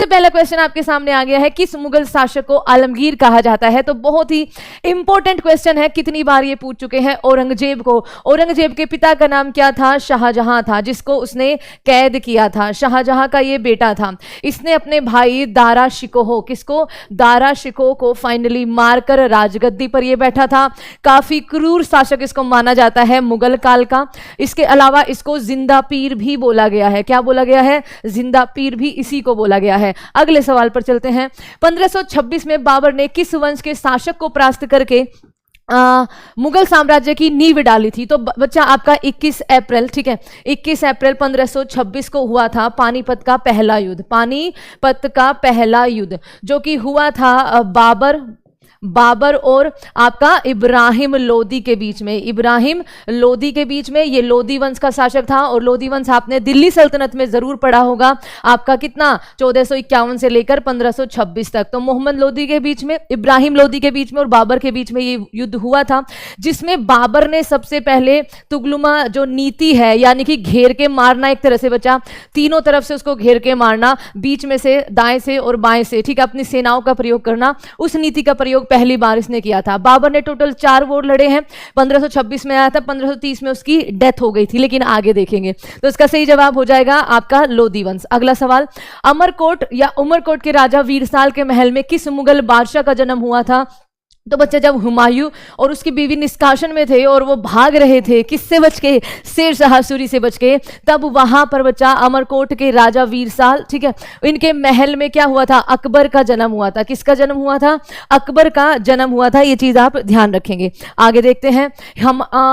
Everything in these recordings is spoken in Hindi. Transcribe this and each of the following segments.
पहला क्वेश्चन आपके सामने आ गया है, किस मुगल शासक को आलमगीर कहा जाता है? तो बहुत ही इंपॉर्टेंट क्वेश्चन है, कितनी बार ये पूछ चुके हैं। औरंगजेब को, औरंगजेब के पिता का नाम क्या था? शाहजहां था, जिसको उसने कैद किया था। शाहजहां का ये बेटा था। इसने अपने भाई दारा शिकोह, किसको? दारा शिकोह को फाइनली मारकर राजगद्दी पर ये बैठा था। काफी क्रूर शासक इसको माना जाता है मुगल काल का। इसके अलावा इसको जिंदा पीर भी बोला गया है। क्या बोला गया है? जिंदा पीर भी इसी को बोला गया है। अगले सवाल पर चलते हैं। 1526 में बाबर ने किस वंश के शासक को परास्त करके मुगल साम्राज्य की नींव डाली थी? तो बच्चा आपका 21 अप्रैल, ठीक है, 21 अप्रैल 1526 को हुआ था पानीपत का पहला युद्ध। पानीपत का पहला युद्ध जो कि हुआ था बाबर और आपका इब्राहिम लोदी के बीच में। इब्राहिम लोदी के बीच में, ये लोदी वंश का शासक था। और लोदी वंश आपने दिल्ली सल्तनत में जरूर पढ़ा होगा। आपका कितना? 1451 से लेकर 1526 तक। तो मोहम्मद लोदी के बीच में, इब्राहिम लोदी के बीच में और बाबर के बीच में ये युद्ध हुआ था, जिसमें बाबर ने सबसे पहले तुगलुमा जो नीति है, यानी कि घेर के मारना, एक तरह से बच्चा तीनों तरफ से उसको घेर के मारना, बीच में से, दाएं से और बाएं से, ठीक है, अपनी सेनाओं का प्रयोग करना, उस नीति का प्रयोग पहली बार इसने किया था। बाबर ने टोटल 4 वॉर लड़े हैं। 1526 में आया था, 1530 में उसकी डेथ हो गई थी, लेकिन आगे देखेंगे। तो इसका सही जवाब हो जाएगा आपका लोदी वंश। अगला सवाल, अमरकोट या उमरकोट के राजा वीरसाल के महल में किस मुगल बादशाह का जन्म हुआ था? तो बच्चा जब हुमायूं और उसकी बीवी निष्कासन में थे और वो भाग रहे थे, किससे बच के? शेर शाह सूरी से बच के, तब वहां पर बच्चा अमरकोट के राजा वीरसाल, ठीक है, इनके महल में क्या हुआ था? अकबर का जन्म हुआ था। किसका जन्म हुआ था? अकबर का जन्म हुआ था। ये चीज आप ध्यान रखेंगे। आगे देखते हैं।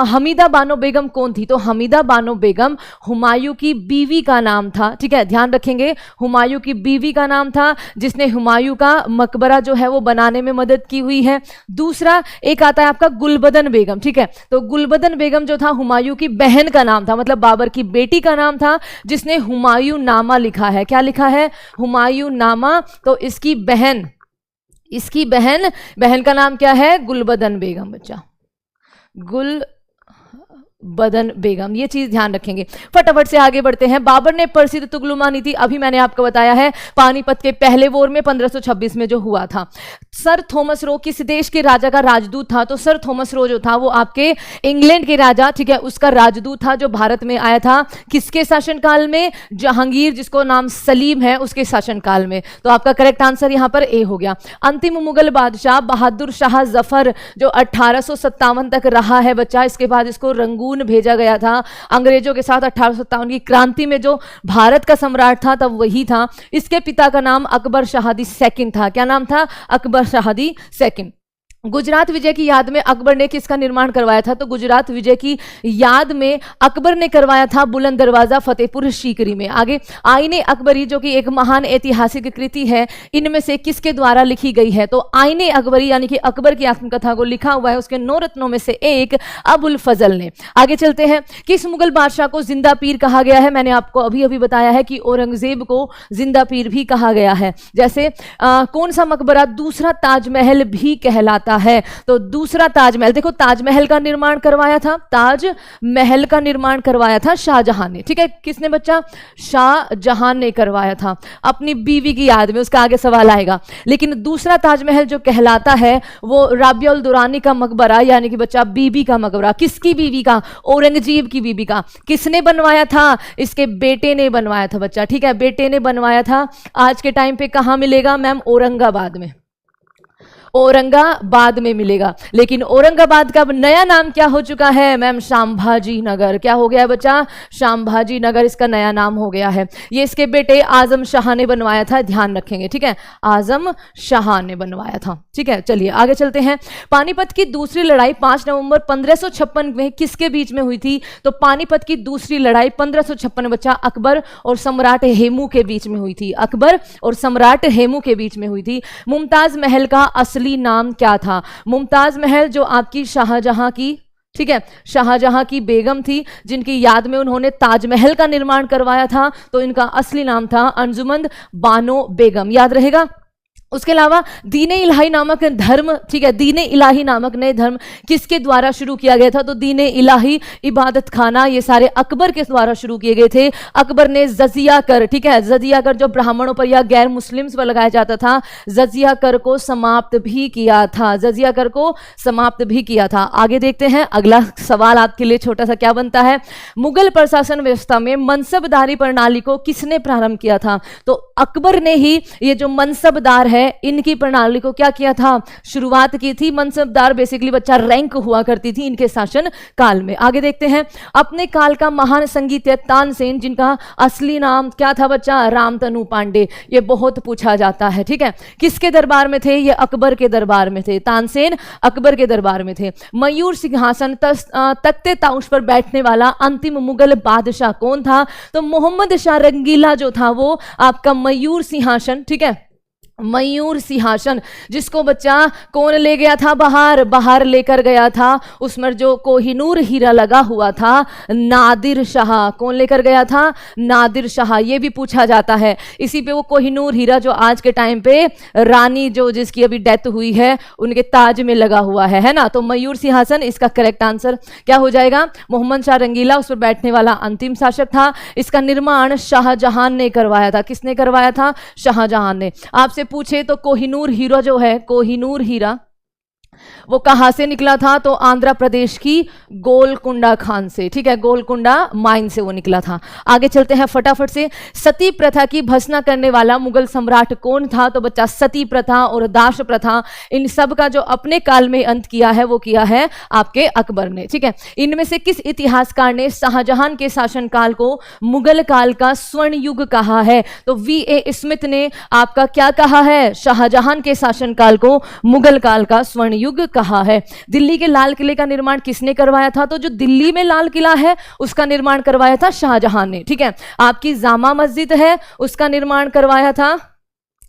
हमीदा बानो बेगम कौन थी? तो हमीदा बानो बेगम हुमायूं की बीवी का नाम था, ठीक है, ध्यान रखेंगे। हुमायूं की बीवी का नाम था, जिसने हुमायूं का मकबरा जो है वो बनाने में मदद की हुई है। दूसरा एक आता है आपका गुलबदन बेगम, ठीक है, तो गुलबदन बेगम जो था हुमायूं की बहन का नाम था, मतलब बाबर की बेटी का नाम था, जिसने हुमायूं नामा लिखा है। क्या लिखा है? हुमायूं नामा। तो इसकी बहन का नाम क्या है? गुलबदन बेगम। बच्चा बदन बेगम, ये चीज ध्यान रखेंगे। फटाफट से आगे बढ़ते हैं। बाबर ने प्रसिद्ध तुगलुमा नीति, अभी मैंने आपको बताया है, पानीपत के पहले वॉर में 1526 में जो हुआ था। सर थॉमस रो किस देश के राजा का राजदूत था? तो सर थॉमस रो जो था वो आपके इंग्लैंड के राजा, ठीक है, उसका राजदूत था, जो भारत में आया था। किसके शासनकाल में? जहांगीर, जिसको नाम सलीम है, उसके शासनकाल में। तो आपका करेक्ट आंसर यहां पर ए हो गया। अंतिम मुगल बादशाह बहादुर शाह जफर, जो 1857 तक रहा है बच्चा। इसके बाद इसको रंगून भेजा गया था अंग्रेजों के साथ। 1857 की क्रांति में जो भारत का सम्राट था तब वही था। इसके पिता का नाम अकबर शाहदी सेकंड था। क्या नाम था? अकबर शाहदी सेकंड। गुजरात विजय की याद में अकबर ने किसका निर्माण करवाया था? तो गुजरात विजय की याद में अकबर ने करवाया था बुलंद दरवाजा फतेहपुर सीकरी में। आगे, आईने अकबरी जो कि एक महान ऐतिहासिक कृति है, इनमें से किसके द्वारा लिखी गई है? तो आईने अकबरी यानी कि अकबर की आत्मकथा को लिखा हुआ है उसके 9 रत्नों में से एक अबुल फजल ने। आगे चलते हैं। किस मुगल बादशाह को जिंदा पीर कहा गया है? मैंने आपको अभी अभी बताया है कि औरंगजेब को जिंदा पीर भी कहा गया है। जैसे कौन सा मकबरा दूसरा ताजमहल भी कहलाता है? तो दूसरा ताजमहल, देखो ताजमहल का निर्माण करवाया था, ताजमहल का निर्माण करवाया था शाहजहां ने, ठीक है। किसने बच्चा? शाहजहां ने करवाया था अपनी बीवी की याद में। उसका आगे सवाल आएगा। लेकिन दूसरा ताजमहल जो कहलाता है वो राबिया दुरानी का मकबरा, यानी कि बच्चा बीबी का मकबरा। किसकी बीवी का? औरंगजेब की बीवी का। किसने बनवाया था? इसके बेटे ने बनवाया था बच्चा, ठीक है, बेटे ने बनवाया था। आज के टाइम पे कहां मिलेगा मैम? औरंगाबाद में, औरंगाबाद में मिलेगा। लेकिन औरंगाबाद का नया नाम क्या हो चुका है मैम? संभाजी नगर। क्या हो गया है बच्चा? संभाजी नगर इसका नया नाम हो गया है। ये इसके बेटे आजम शाह ने बनवाया था, ध्यान रखेंगे, ठीक है, आजम शाह ने बनवाया था, ठीक है। चलिए आगे चलते हैं। पानीपत की दूसरी लड़ाई 5 नवंबर 1556 में किसके बीच में हुई थी? तो पानीपत की दूसरी लड़ाई 1556 में बच्चा अकबर और सम्राट हेमू के बीच में हुई थी। अकबर और सम्राट हेमू के बीच में हुई थी। मुमताज महल का असली नाम क्या था? मुमताज महल जो आपकी शाहजहां की, ठीक है, शाहजहां की बेगम थी, जिनकी याद में उन्होंने ताजमहल का निर्माण करवाया था, तो इनका असली नाम था अंजुमन बानो बेगम। याद रहेगा, उसके अलावा दीन इलाही नामक धर्म, ठीक है, दीन इलाही नामक नए धर्म किसके द्वारा शुरू किया गया था? तो दीन इलाही, इबादत खाना, ये सारे अकबर के द्वारा शुरू किए गए थे। अकबर ने जजिया कर, ठीक है, जजिया कर जो ब्राह्मणों पर या गैर मुस्लिम्स पर लगाया जाता था, जजिया कर को समाप्त भी किया था, जजिया कर को समाप्त भी किया था। आगे देखते हैं, अगला सवाल आपके लिए छोटा सा क्या बनता है, मुगल प्रशासन व्यवस्था में मनसबदारी प्रणाली को किसने प्रारंभ किया था? तो अकबर ने ही ये जो मनसबदार है इनकी प्रणाली को क्या किया था? शुरुआत की थी। मनसबदार बेसिकली बच्चा रैंक हुआ करती थी इनके शासन काल में। आगे देखते हैं, अपने काल का महान संगीतज्ञ तानसेन, जिनका असली नाम क्या था बच्चा? रामतनु पांडे। ये बहुत पूछा जाता है, ठीक है। किसके दरबार में थे? ये अकबर के दरबार में थे। तानसेन अकबर के दरबार में थे। मयूर सिंहासन तख्ते ताउश पर बैठने वाला अंतिम मुगल बादशाह कौन था? तो मोहम्मद शाह रंगीला जो था वो आपका मयूर सिंहासन, ठीक है, मयूर सिंहासन, जिसको बच्चा कौन ले गया था? बाहर लेकर गया था। उसमें जो कोहिनूर हीरा लगा हुआ था, नादिर शाह। कौन लेकर गया था? नादिर शाह। ये भी पूछा जाता है। इसी पे वो कोहिनूर हीरा जो आज के टाइम पे रानी जो जिसकी अभी डेथ हुई है उनके ताज में लगा हुआ है ना। तो मयूर सिंहासन इसका करेक्ट आंसर क्या हो जाएगा? मोहम्मद शाह रंगीला उस पर बैठने वाला अंतिम शासक था। इसका निर्माण शाहजहां ने करवाया था। किसने करवाया था? शाहजहां ने। आपसे पूछे तो कोहिनूर हीरा जो है, कोहिनूर हीरा वो कहां से निकला था? तो आंध्र प्रदेश की गोलकुंडा खान से, ठीक है, गोलकुंडा माइन से वो निकला था। आगे चलते हैं फटाफट से। सती प्रथा की भर्त्सना करने वाला मुगल सम्राट कौन था? तो बच्चा सती प्रथा और दास प्रथा, इन सब का जो अपने काल में अंत किया है वो किया है आपके अकबर ने, ठीक है। इनमें से किस इतिहासकार ने शाहजहां के शासनकाल को मुगल काल का स्वर्ण युग कहा है? तो V.A. स्मिथ ने आपका क्या कहा है? शाहजहां के शासनकाल को मुगल काल का स्वर्ण युग कहा है। दिल्ली के लाल किले का निर्माण किसने करवाया था? तो जो दिल्ली में लाल किला है उसका निर्माण करवाया था शाहजहां ने, ठीक है। आपकी जामा मस्जिद है उसका निर्माण करवाया था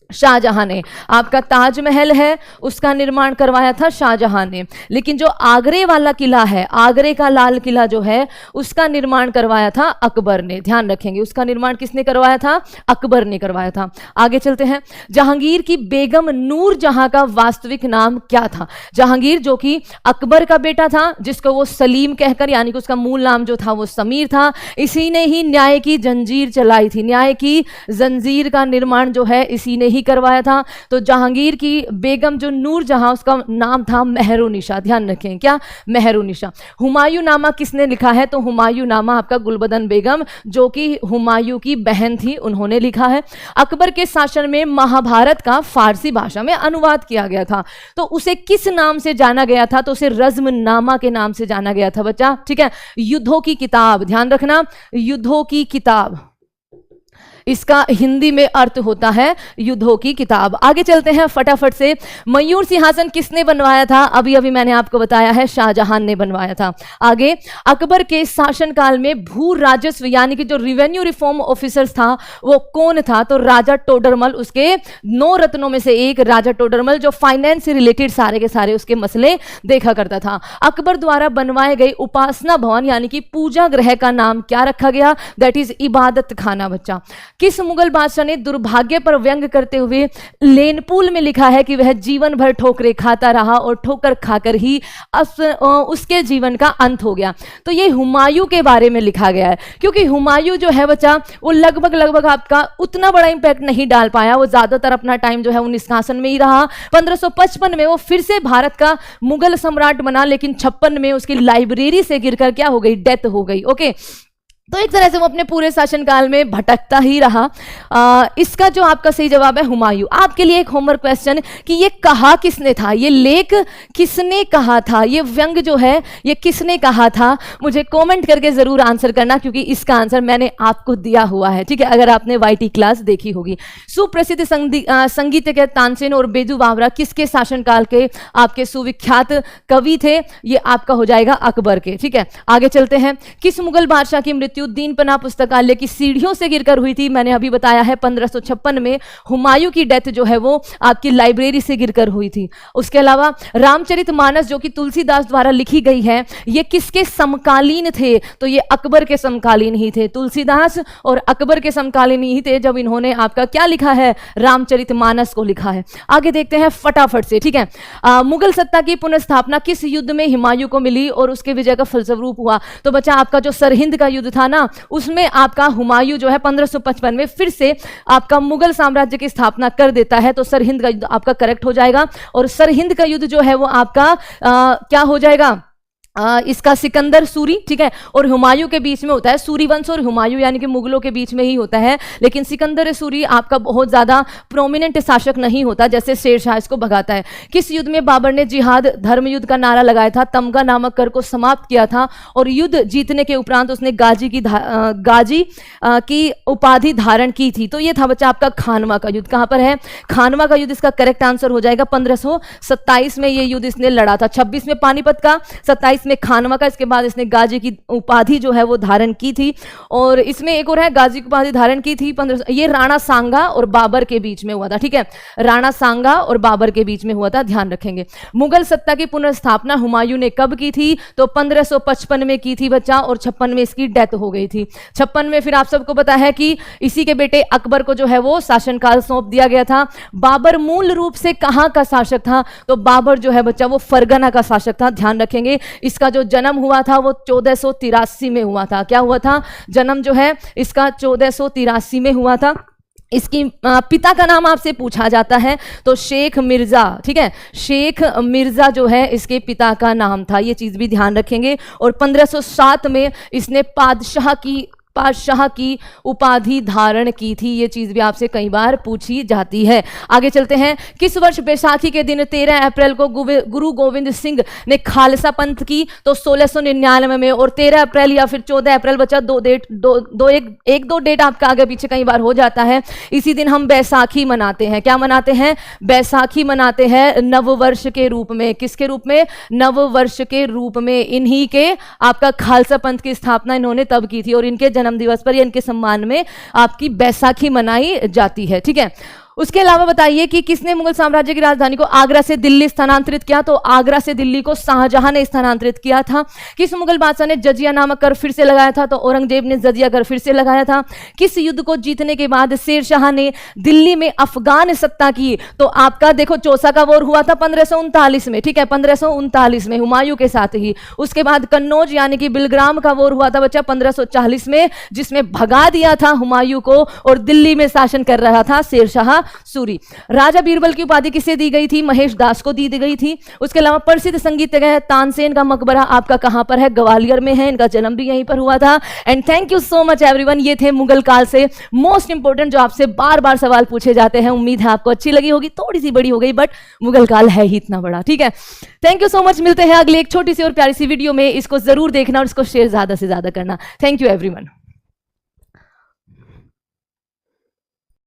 शाहजहां ने। आपका ताजमहल है उसका निर्माण करवाया था शाहजहां ने। लेकिन जो आगरे वाला किला है, आगरे का लाल किला जो है उसका निर्माण करवाया था अकबर ने। ध्यान रखेंगे, उसका निर्माण किसने करवाया था? अकबर ने करवाया था। आगे चलते हैं, जहांगीर की बेगम नूर जहां का वास्तविक नाम क्या था? जहांगीर जो कि अकबर का बेटा था, जिसको वो सलीम कहकर, यानी कि उसका मूल नाम जो था वो समीर था, इसी ने ही न्याय की जंजीर चलाई थी। न्याय की जंजीर का निर्माण जो है इसी ने करवाया था। तो जहांगीर की बेगम जो नूर जहां, उसका नाम था मेहरुनिशा। ध्यान रखें, क्या? मेहरुनिशा। हुमायूं नामा किसने लिखा है? तो हुमायूं नामा आपका गुलबदन बेगम जो कि हुमायूं की बहन थी उन्होंने लिखा है। अकबर के शासन में महाभारत का फारसी भाषा में अनुवाद किया गया था, तो उसे किस नाम से जाना गया था? तो उसे रज़्मनामा के नाम से जाना गया था बच्चा, ठीक है। युद्धों की किताब, ध्यान रखना, युद्धों की किताब, इसका हिंदी में अर्थ होता है युद्धों की किताब। आगे चलते हैं फटाफट से। मयूर सिंहासन किसने बनवाया था? अभी अभी मैंने आपको बताया है शाहजहां ने बनवाया था। आगे, अकबर के शासनकाल में भू राजस्व यानी कि जो रिवेन्यू रिफॉर्म ऑफिसर्स था वो कौन था? तो राजा टोडरमल। उसके 9 रत्नों में से एक राजा टोडरमल, जो फाइनेंस से रिलेटेड सारे के सारे उसके मसले देखा करता था। अकबर द्वारा बनवाए गए उपासना भवन यानी कि पूजा गृह का नाम क्या रखा गया? दैट इज इबादत खाना बच्चा। किस मुगल बादशाह ने दुर्भाग्य पर व्यंग करते हुए लेनपुल में लिखा है कि वह जीवन भर ठोकरें खाता रहा और ठोकर खाकर ही उसके जीवन का अंत हो गया? तो ये हुमायूं के बारे में लिखा गया है, क्योंकि हुमायूं जो है बच्चा वो लगभग आपका उतना बड़ा इंपैक्ट नहीं डाल पाया। वो ज्यादातर अपना टाइम जो है उन सिंहासन में ही रहा। 1555 में वो फिर से भारत का मुगल सम्राट बना, लेकिन 56 में उसकी लाइब्रेरी से गिरकर क्या हो गई? डेथ हो गई। ओके, तो एक तरह से वो अपने पूरे शासनकाल में भटकता ही रहा। इसका जो आपका सही जवाब है हुमायूं। आपके लिए एक होमवर्क क्वेश्चन कि ये कहा किसने था? ये लेख किसने कहा था? ये व्यंग जो है ये किसने कहा था? मुझे कमेंट करके जरूर आंसर करना, क्योंकि इसका आंसर मैंने आपको दिया हुआ है, ठीक है, अगर आपने YT क्लास देखी होगी। सुप्रसिद्ध संगीतज्ञ तानसेन और बेजू बावरा किसके शासनकाल के आपके सुविख्यात कवि थे? ये आपका हो जाएगा अकबर के, ठीक है। आगे चलते हैं, किस मुगल बादशाह की मृत्यु मृत्युद्दीन पना पुस्तकालय की सीढ़ियों से गिरकर हुई थी। मैंने अभी बताया है 1556 में हुमायूं की डेथ जो है वो आपकी लाइब्रेरी से गिरकर हुई थी। उसके अलावा रामचरितमानस जो कि तुलसीदास द्वारा लिखी गई है, ये किसके समकालीन थे? तो ये अकबर के समकालीन ही थे। तुलसीदास और अकबर के समकालीन ही थे जब इन्होंने आपका क्या लिखा है, रामचरितमानस को लिखा है। आगे देखते हैं फटाफट से, ठीक है। मुगल सत्ता की पुनर्स्थापना किस युद्ध में हुमायूं को मिली और उसके विजय का फलस्वरूप हुआ? तो बच्चा आपका जो सरहिंद का युद्ध था ना, उसमें आपका हुमायूं जो है 1555 में फिर से आपका मुगल साम्राज्य की स्थापना कर देता है। तो सरहिंद का युद्ध आपका करेक्ट हो जाएगा। और सरहिंद का युद्ध जो है वो आपका क्या हो जाएगा, इसका सिकंदर सूरी, ठीक है। और हुमायूं के बीच में होता है, सूरी वंश और हुमायूं यानी कि मुगलों के बीच में ही होता है। लेकिन सिकंदर सूरी आपका बहुत ज्यादा प्रोमिनेंट शासक नहीं होता, जैसे शेरशाह इसको भगाता है। किस युद्ध में बाबर ने जिहाद धर्म युद्ध का नारा लगाया था, तमगा नामक कर को समाप्त किया था और युद्ध जीतने के उपरांत उसने गाजी की उपाधि धारण की थी? तो ये था बच्चा आपका खानवा का युद्ध। कहां पर है? खानवा का युद्ध इसका करेक्ट आंसर हो जाएगा। 1527 में ये युद्ध इसने लड़ा था। 26 में पानीपत का, 27 में खानवा का। इसके बाद इसने गाजी की उपाधि जो है वो धारण की थी। और इसमें एक और है, गाजी की उपाधि धारण की थी 15, ये राणा सांगा और बाबर के बीच में हुआ था, ठीक है। राणा सांगा और बाबर के बीच में हुआ था, ध्यान रखेंगे। मुगल सत्ता की पुनर्स्थापना हुमायूं ने कब की थी? तो 1555 में की थी बच्चा, और 56 में इसकी डेथ हो गई थी। 56 में फिर आप सबको पता है कि इसी के बेटे अकबर को जो है वो शासनकाल सौंप दिया गया था। बाबर मूल रूप से कहां का शासक था? तो बाबर जो है बच्चा वो फरगना का शासक था, ध्यान रखेंगे। इसका जो जन्म हुआ था वो 1483 में हुआ था। क्या हुआ था? जन्म जो है इसका 1483 में हुआ था। इसकी पिता का नाम आपसे पूछा जाता है तो शेख मिर्जा, ठीक है। शेख मिर्जा जो है इसके पिता का नाम था, ये चीज भी ध्यान रखेंगे। और 1507 में इसने पादशाह की उपाधि धारण की थी, ये चीज भी आपसे कई बार पूछी जाती है। आगे चलते हैं। किस वर्ष बैसाखी के दिन 13 अप्रैल को गुरु गोविंद सिंह ने खालसा पंथ की? तो 1699 में। और 13 अप्रैल या फिर 14 अप्रैल बच्चा एक दो डेट आपका आगे पीछे कई बार हो जाता है। इसी दिन हम बैसाखी मनाते हैं। क्या मनाते हैं? बैसाखी मनाते हैं नववर्ष के रूप में। किसके रूप में? नववर्ष के रूप में। इन्हीं के आपका खालसा पंथ की स्थापना इन्होंने तब की थी और इनके जन्म दिवस पर या इनके सम्मान में आपकी बैसाखी मनाई जाती है, ठीक है। उसके अलावा बताइए कि किसने मुगल साम्राज्य की राजधानी को आगरा से दिल्ली स्थानांतरित किया? तो आगरा से दिल्ली को शाहजहां ने स्थानांतरित किया था। किस मुगल बादशाह ने जजिया नामक कर फिर से लगाया था? तो औरंगजेब ने जजिया कर फिर से लगाया था। किस युद्ध को जीतने के बाद शेरशाह ने दिल्ली में अफगान सत्ता की? तो आपका देखो चौसा का वॉर हुआ था 1539 में, ठीक है, 1539 में हुमायूं के साथ ही। उसके बाद कन्नौज यानी कि बिलग्राम का वॉर हुआ था बच्चा 1540 में, जिसमें भगा दिया था हुमायूं को और दिल्ली में शासन कर रहा था शेरशाह सूरी। राजा बीरबल की उपाधि किसे दी गई थी? महेश दास को दी गई थी। उसके अलावा प्रसिद्ध संगीतज्ञ तानसेन का मकबरा आपका कहां पर है? ग्वालियर में है। इनका जन्म भी यहीं पर हुआ था। And thank you so much everyone. ये थे मुगल काल से मोस्ट इंपोर्टेंट जो आपसे बार बार सवाल पूछे जाते हैं। उम्मीद है आपको अच्छी लगी होगी, थोड़ी सी बड़ी हो गई बट मुगल काल है ही इतना बड़ा, ठीक है। Thank you so much. मिलते हैं अगले एक छोटी सी और प्यारी सी वीडियो में। इसको जरूर देखना और इसको शेयर ज्यादा से ज्यादा करना। Thank you everyone.